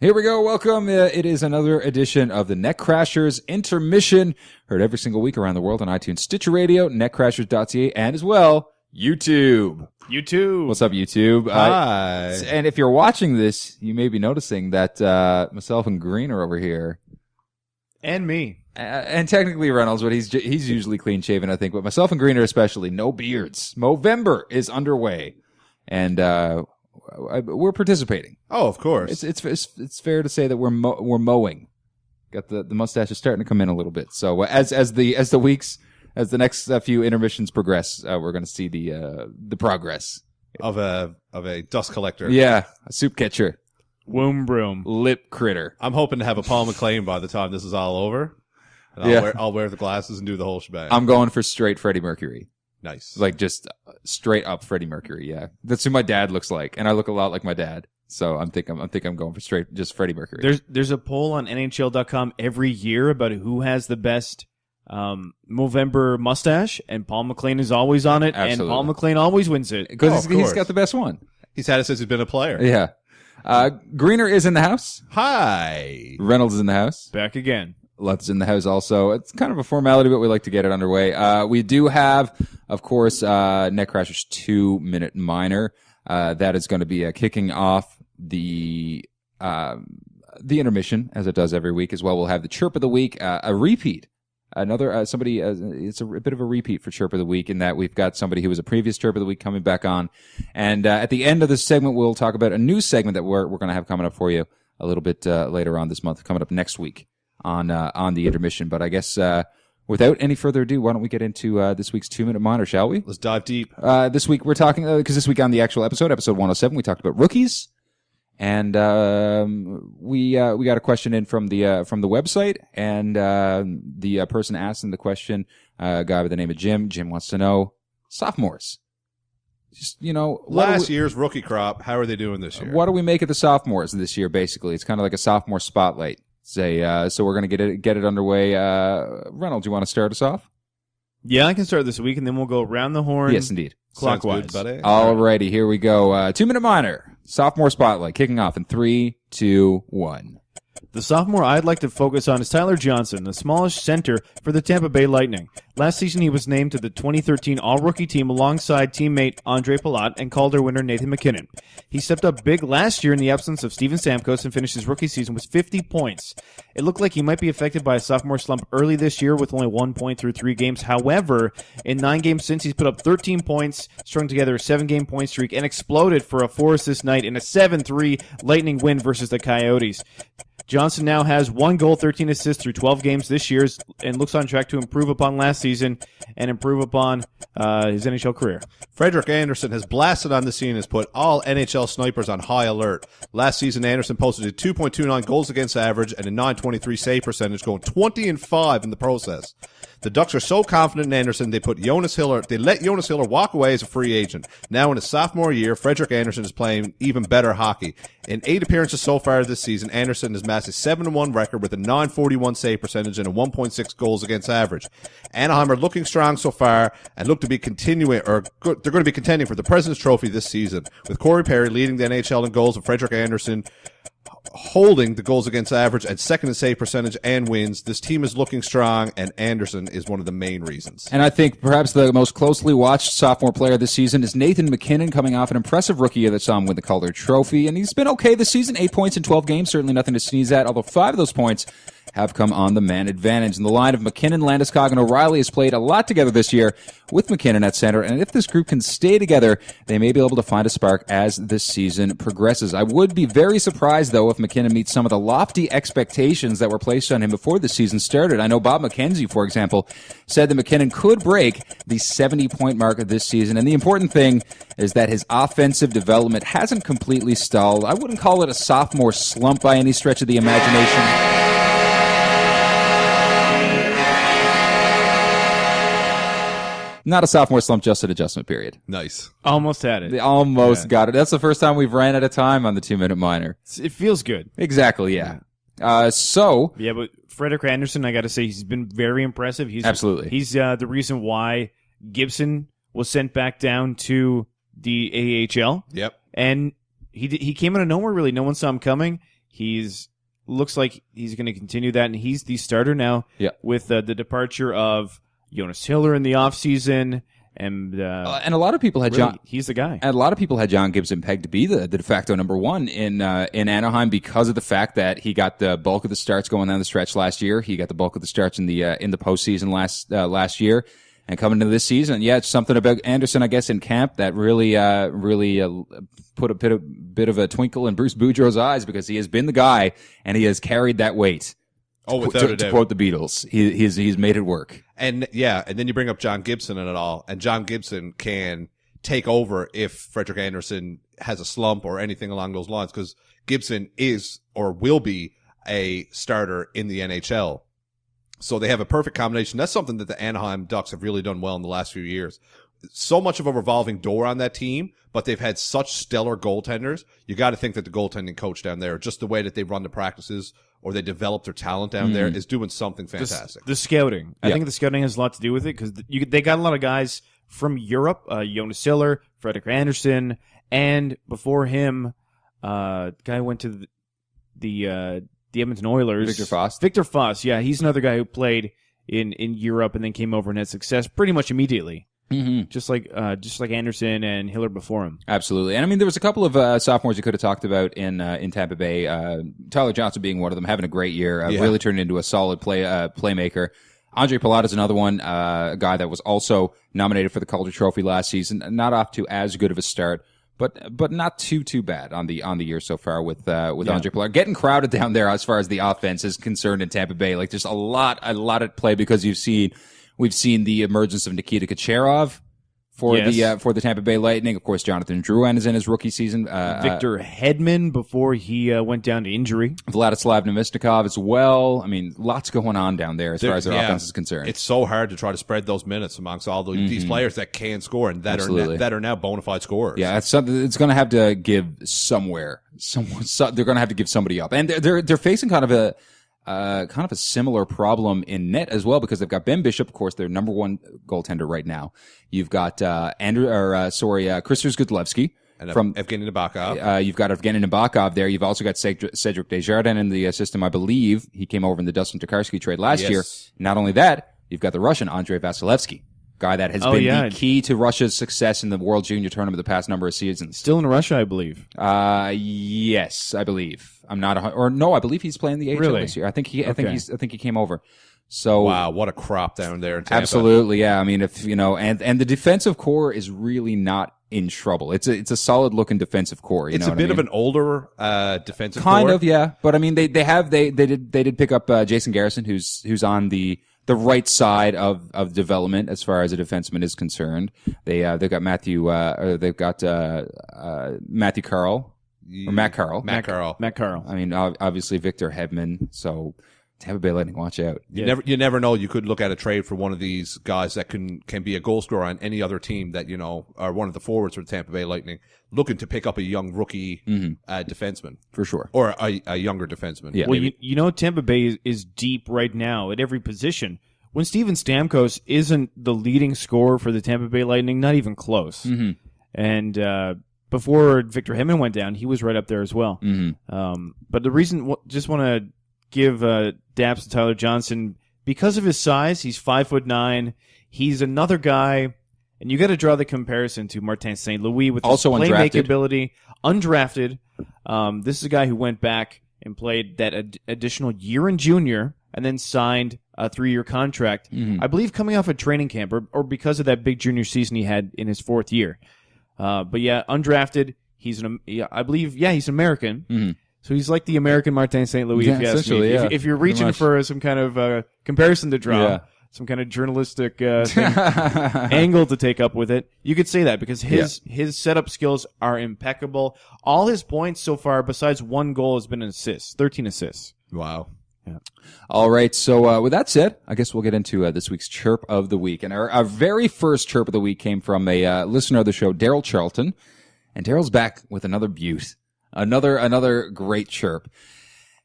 Here we go. Welcome. It is another edition of the Netcrashers Intermission. Heard every single week around the world on iTunes, Stitcher Radio, netcrashers.ca, and as well, YouTube. YouTube. What's up, YouTube? Hi. And if you're watching this, you may be noticing that myself and Green are over here. And me. And technically Reynolds, but he's usually clean-shaven, I think. But myself and Green are especially. No beards. Movember is underway. And we're participating. Oh, of course. It's fair to say that we're mowing. Got the mustache is starting to come in a little bit. So as the next few intermissions progress, we're going to see the progress of a dust collector. Yeah, a soup catcher, Womb broom. lip critter. I'm hoping to have a Paul McLean by the time this is all over. And I'll wear the glasses and do the whole shebang. I'm going for straight Freddie Mercury. Nice. Like just straight up Freddie Mercury. Yeah, that's who my dad looks like, and I look a lot like my dad. So I'm going for straight just Freddie Mercury. There's a poll on NHL.com every year about who has the best Movember mustache, and Paul McLean is always on it, Absolutely. and Paul McLean always wins it. Because of he's course. got the best one. He's had it since he's been a player. Yeah. Greener is in the house. Hi. Reynolds is in the house. Back again. Lutz in the house also. It's kind of a formality, but we like to get it underway. We do have, of course, Netcrashers 2-Minute Minor. That is going to be kicking off the intermission, as it does every week as well. We'll have the Chirp of the Week, a repeat. It's a bit of a repeat for Chirp of the Week in that we've got somebody who was a previous Chirp of the Week coming back on. And at the end of this segment, we'll talk about a new segment that we're going to have coming up for you a little bit later on this month, coming up next week on the intermission. But I guess without any further ado, why don't we get into this week's 2-Minute Minor, shall we? Let's dive deep. This week we're talking, because this week on the actual episode 107, we talked about rookies. And we got a question in from the website, and the person asking the question, a guy by the name of Jim. Jim wants to know sophomores. Just Last year's rookie crop, how are they doing this year? What do we make of the sophomores this year? Basically, it's kind of like a sophomore spotlight. So we're gonna get it underway. Reynolds, you want to start us off? Yeah, I can start this week, and then we'll go around the horn. Yes, indeed. Clockwise. Sounds good, buddy. Alrighty, here we go. 2-Minute Minor, sophomore spotlight, kicking off in 3, 2, 1. The sophomore I'd like to focus on is Tyler Johnson, the smallest center for the Tampa Bay Lightning. Last season, he was named to the 2013 All-Rookie team alongside teammate Andre Palat and Calder winner Nathan MacKinnon. He stepped up big last year in the absence of Steven Stamkos and finished his rookie season with 50 points. It looked like he might be affected by a sophomore slump early this year with only 1 point through 3 games. However, in 9 games since, he's put up 13 points, strung together a 7-game point streak, and exploded for a 4-assist night in a 7-3 Lightning win versus the Coyotes. Johnson now has 1 goal, 13 assists through 12 games this year, and looks on track to improve upon last season and improve upon his NHL career. Frederik Andersen has blasted on the scene and has put all NHL snipers on high alert. Last season, Andersen posted a 2.29 goals against average and a 923 save percentage, going 20-5 in the process. The Ducks are so confident in Andersen, they let Jonas Hiller walk away as a free agent. Now in his sophomore year, Frederik Andersen is playing even better hockey. In 8 appearances so far this season, Andersen has amassed a 7-1 record with a 941 save percentage and a 1.6 goals against average. Anaheim are looking strong so far and look to be they're going to be contending for the President's Trophy this season, with Corey Perry leading the NHL in goals and Frederik Andersen holding the goals against average and second in save percentage and wins. This team is looking strong, and Andersen is one of the main reasons. And I think perhaps the most closely watched sophomore player this season is Nathan MacKinnon, coming off an impressive rookie year that saw him win the Calder Trophy. And he's been okay this season, 8 points in 12 games, certainly nothing to sneeze at, although 5 of those points have come on the man advantage. And the line of MacKinnon, Landeskog, and O'Reilly has played a lot together this year with MacKinnon at center. And if this group can stay together, they may be able to find a spark as this season progresses. I would be very surprised, though, if MacKinnon meets some of the lofty expectations that were placed on him before the season started. I know Bob McKenzie, for example, said that MacKinnon could break the 70-point mark of this season. And the important thing is that his offensive development hasn't completely stalled. I wouldn't call it a sophomore slump by any stretch of the imagination. Not a sophomore slump, just an adjustment period. Nice. Almost had it. They almost got it. That's the first time we've ran out of time on the 2-minute minor. It feels good. Exactly, yeah. Yeah, but Frederik Andersen, I got to say, he's been very impressive. Absolutely. He's the reason why Gibson was sent back down to the AHL. Yep. And he came out of nowhere, really. No one saw him coming. looks like he's going to continue that, and he's the starter now with the departure of Jonas Hiller in the offseason. And a lot of people had really, he's the guy. And a lot of people had John Gibson pegged to be the de facto number one in Anaheim because of the fact that he got the bulk of the starts going down the stretch last year. He got the bulk of the starts in the postseason last year. And coming into this season, it's something about Anderson, I guess, in camp that really put a bit of a twinkle in Bruce Boudreau's eyes, because he has been the guy and he has carried that weight. Oh, without a doubt. To quote the Beatles, he's made it work. And then you bring up John Gibson in it all, and John Gibson can take over if Frederik Andersen has a slump or anything along those lines, because Gibson is or will be a starter in the NHL. So they have a perfect combination. That's something that the Anaheim Ducks have really done well in the last few years. So much of a revolving door on that team, but they've had such stellar goaltenders. You got to think that the goaltending coach down there, just the way that they run the practices or they develop their talent down there, is doing something fantastic. The scouting. I think the scouting has a lot to do with it, because they got a lot of guys from Europe, Jonas Hiller, Frederik Andersen, and before him, the guy who went to the Edmonton Oilers. Victor Foss, yeah. He's another guy who played in Europe and then came over and had success pretty much immediately. Mm-hmm. Just like Anderson and Hiller before him. Absolutely. And I mean, there was a couple of sophomores you could have talked about in Tampa Bay. Tyler Johnson being one of them, having a great year, really turned into a solid playmaker. Andre Palat is another one, a guy that was also nominated for the Calder Trophy last season. Not off to as good of a start, but not too bad on the year so far with Andre Palat. Getting crowded down there as far as the offense is concerned in Tampa Bay. Like, there's a lot at play, because we've seen the emergence of Nikita Kucherov for the Tampa Bay Lightning. Of course, Jonathan Drouin is in his rookie season. Victor Hedman before he went down to injury. Vladislav Nemesnikov as well. I mean, lots going on down there as far as their offense is concerned. It's so hard to try to spread those minutes amongst all these players that can score and that are now bona fide scorers. Yeah, it's something it's going to have to give somewhere. They're going to have to give somebody up, and they're facing kind of a similar problem in net as well, because they've got Ben Bishop, of course, their number one goaltender right now. You've got Krister Zgudlevsky from Evgeny Nabokov. You've got Evgeny Nabokov there. You've also got Cedric Desjardins in the system, I believe. He came over in the Dustin Tokarski trade last year. Not only that, you've got the Russian Andrei Vasilevsky, guy that has been the key to Russia's success in the World Junior Tournament the past number of seasons. Still in Russia, I believe. Yes, I believe. I'm not, I believe he's playing the AHL this year. I think he came over. So wow, what a crop down there in Tampa. Absolutely, yeah. I mean, if and the defensive core is really not in trouble. It's a solid looking defensive core. It's a bit of an older defensive core. Kind of, yeah. But I mean, they did pick up Jason Garrison, who's on the right side of development as far as a defenseman is concerned. They've got Matthew Carl. Or Matt Carl. Matt Carl. I mean, obviously Victor Hedman. So Tampa Bay Lightning, watch out. You never know. You could look at a trade for one of these guys that can be a goal scorer on any other team that are one of the forwards for the Tampa Bay Lightning, looking to pick up a young rookie defenseman for sure, or a younger defenseman. Yeah. Well, Tampa Bay is deep right now at every position. When Steven Stamkos isn't the leading scorer for the Tampa Bay Lightning, not even close, and. Before Victor Hedman went down, he was right up there as well. But the reason, just want to give daps to Tyler Johnson, because of his size. He's 5'9". He's another guy, and you got to draw the comparison to Martin St. Louis with also his playmaking undrafted ability. Undrafted. This is a guy who went back and played that additional year in junior, and then signed a 3-year contract. I believe coming off a training camp, or because of that big junior season he had in his 4th year. But yeah, undrafted. He's he's American. So he's like the American Martin St. Louis, if you ask me. If you're reaching for some kind of comparison to draw, some kind of journalistic angle to take up with it, you could say that, because his setup skills are impeccable. All his points so far, besides one goal, has been an assist. 13 assists. Wow. Yeah. All right. So with that said, I guess we'll get into this week's Chirp of the Week. And our very first Chirp of the Week came from a listener of the show, Daryl Charlton. And Daryl's back with another beaut. Another great chirp.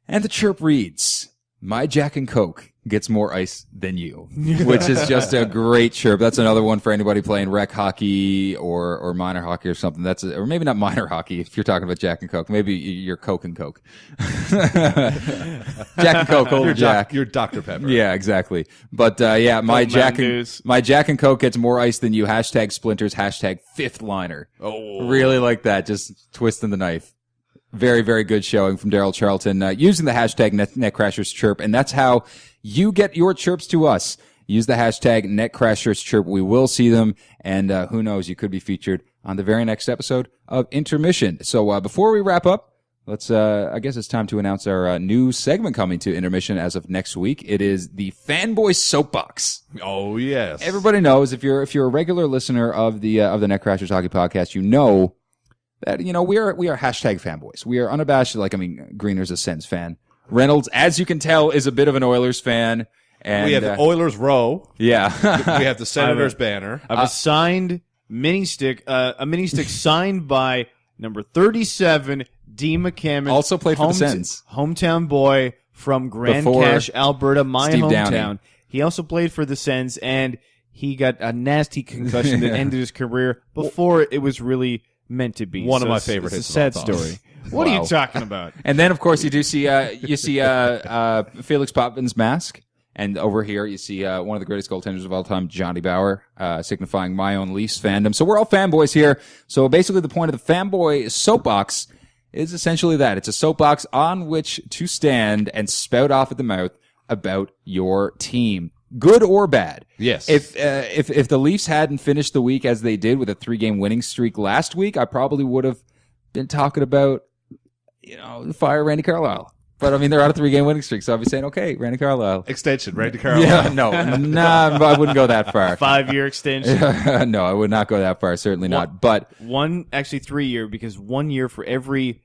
And the chirp reads, "My Jack and Coke gets more ice than you, which is just a great chirp. That's another one for anybody playing rec hockey or minor hockey or something. Or maybe not minor hockey if you're talking about Jack and Coke. Maybe you're Coke and Coke. Jack and Coke, old Jack. You're Dr. Pepper. Yeah, exactly. But my Jack and Coke gets more ice than you. Hashtag splinters. Hashtag fifth liner. Oh, really like that. Just twisting the knife. Very, very good showing from Daryl Charlton using the hashtag Netcrashers Chirp, and that's how you get your chirps to us. Use the hashtag Netcrashers Chirp. We will see them, and who knows, you could be featured on the very next episode of Intermission. So before we wrap up, let's I guess it's time to announce our new segment coming to Intermission as of next week. It is the Fanboy Soapbox. Oh yes. Everybody knows if you're a regular listener of the Netcrashers Hockey Podcast, you know that, we are hashtag fanboys. We are unabashed. Greener's a Sens fan. Reynolds, as you can tell, is a bit of an Oilers fan. And we have the Oilers row. Yeah. We have the Senators banner. I have a signed mini stick, signed by number 37, D. McCammon. Also played for the Sens. Hometown boy from Grand Before Cache, Alberta, my Steve hometown. Downey. He also played for the Sens, and he got a nasty concussion that ended his career before it was really meant to be. One of my favorite hits. hits. It's a sad story. What are you talking about? And then, of course, you see Felix Popvin's mask. And over here, you see one of the greatest goaltenders of all time, Johnny Bauer, signifying my own Leafs fandom. So we're all fanboys here. So basically, the point of the Fanboy Soapbox is essentially that. It's a soapbox on which to stand and spout off at the mouth about your team. Good or bad. Yes. If the Leafs hadn't finished the week as they did with a 3-game winning streak last week, I probably would have been talking about, fire Randy Carlyle. But they're on a 3-game winning streak, so I'll be saying, okay, Randy Carlyle. Extension, Randy Carlyle. Yeah, I wouldn't go that far. 5-year extension. No, I would not go that far. Certainly not. But 3-year, because 1 year for every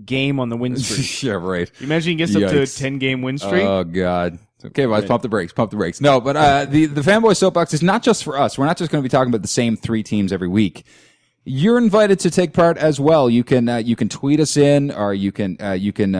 game on the win streak. Yeah, right. You imagine he gets up to a 10-game win streak? Oh, God. Okay, boys, pump the brakes. No, but the Fanboy Soapbox is not just for us. We're not just going to be talking about the same 3 teams every week. You're invited to take part as well. You can tweet us in, or you can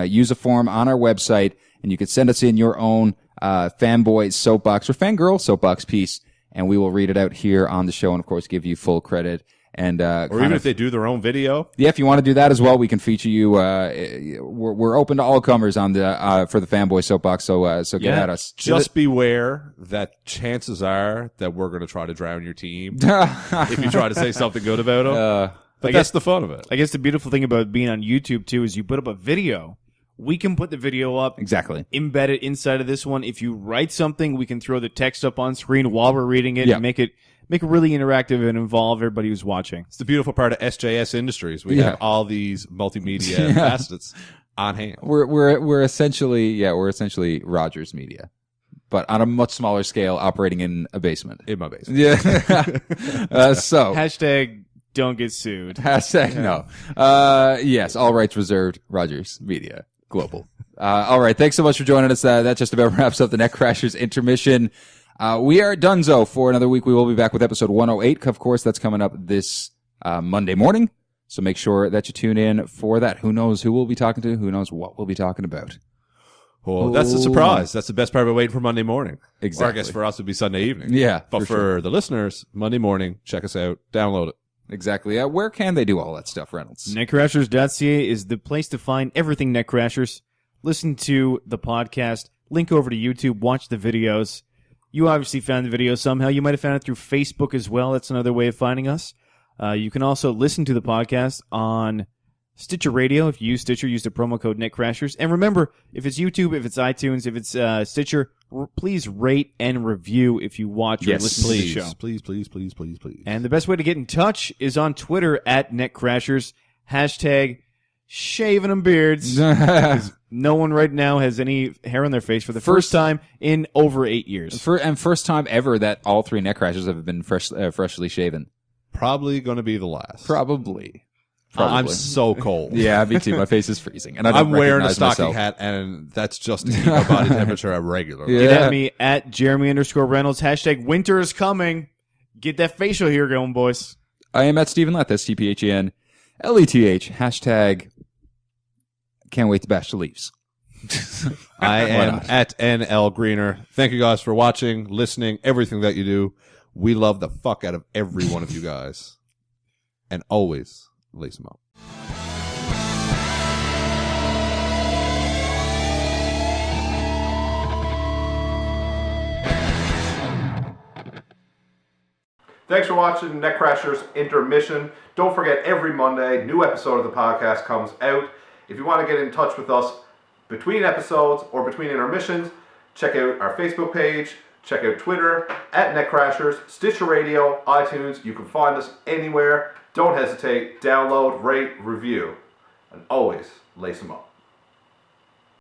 use a form on our website, and you can send us in your own Fanboy Soapbox or Fangirl Soapbox piece, and we will read it out here on the show, and of course give you full credit. And or even if they do their own video. Yeah, if you want to do that as well, we can feature you. We're open to all comers on the for the Fanboy Soapbox. So get at us. Just beware that chances are that we're going to try to drown your team if you try to say something good about them. But that's the fun of it. I guess the beautiful thing about being on YouTube too is you put up a video. We can put the video up. Exactly. Embed it inside of this one. If you write something, we can throw the text up on screen while we're reading it and make it really interactive and involve everybody who's watching. It's the beautiful part of SJS Industries. We have all these multimedia facets on hand. We're essentially Rogers Media, but on a much smaller scale, operating in a basement. In my basement. Yeah. Hashtag don't get sued. Hashtag no. Yes, all rights reserved. Rogers Media Global. All right. Thanks so much for joining us. That just about wraps up the Netcrashers Intermission. We are donezo for another week. We will be back with episode 108. Of course, that's coming up this Monday morning. So make sure that you tune in for that. Who knows who we'll be talking to? Who knows what we'll be talking about? Well, that's the surprise. That's the best part of waiting for Monday morning. Exactly. Or I guess for us, it would be Sunday evening. Yeah. But for the listeners, Monday morning, check us out. Download it. Exactly. Where can they do all that stuff, Reynolds? Netcrashers.ca is the place to find everything Netcrashers. Listen to the podcast. Link over to YouTube. Watch the videos. You obviously found the video somehow. You might have found it through Facebook as well. That's another way of finding us. You can also listen to the podcast on Stitcher Radio. If you use Stitcher, use the promo code NetCrashers. And remember, if it's YouTube, if it's iTunes, if it's Stitcher, please rate and review if you watch or listen to the show. Please. And the best way to get in touch is on Twitter at NetCrashers. Hashtag shaving them beards. No one right now has any hair on their face for the first time in over 8 years. First time ever that all 3 Netcrashers have been freshly shaven. Probably going to be the last. Probably. I'm so cold. Yeah, me too. My face is freezing. And I'm wearing a stocking hat, and that's just to keep my body temperature at regular. Get at me at Jeremy_Reynolds. Hashtag winter is coming. Get that facial hair going, boys. I am at Stephen Leth, STPHENLETH. Hashtag can't wait to bash the Leafs. I am at NL Greener. Thank you guys for watching, listening, everything that you do. We love the fuck out of every one of you guys. And always lace them up. Thanks for watching Netcrashers Intermission. Don't forget, every Monday, new episode of the podcast comes out. If you want to get in touch with us between episodes or between intermissions, check out our Facebook page, check out Twitter, at Netcrashers, Stitcher Radio, iTunes. You can find us anywhere. Don't hesitate. Download, rate, review. And always lace them up.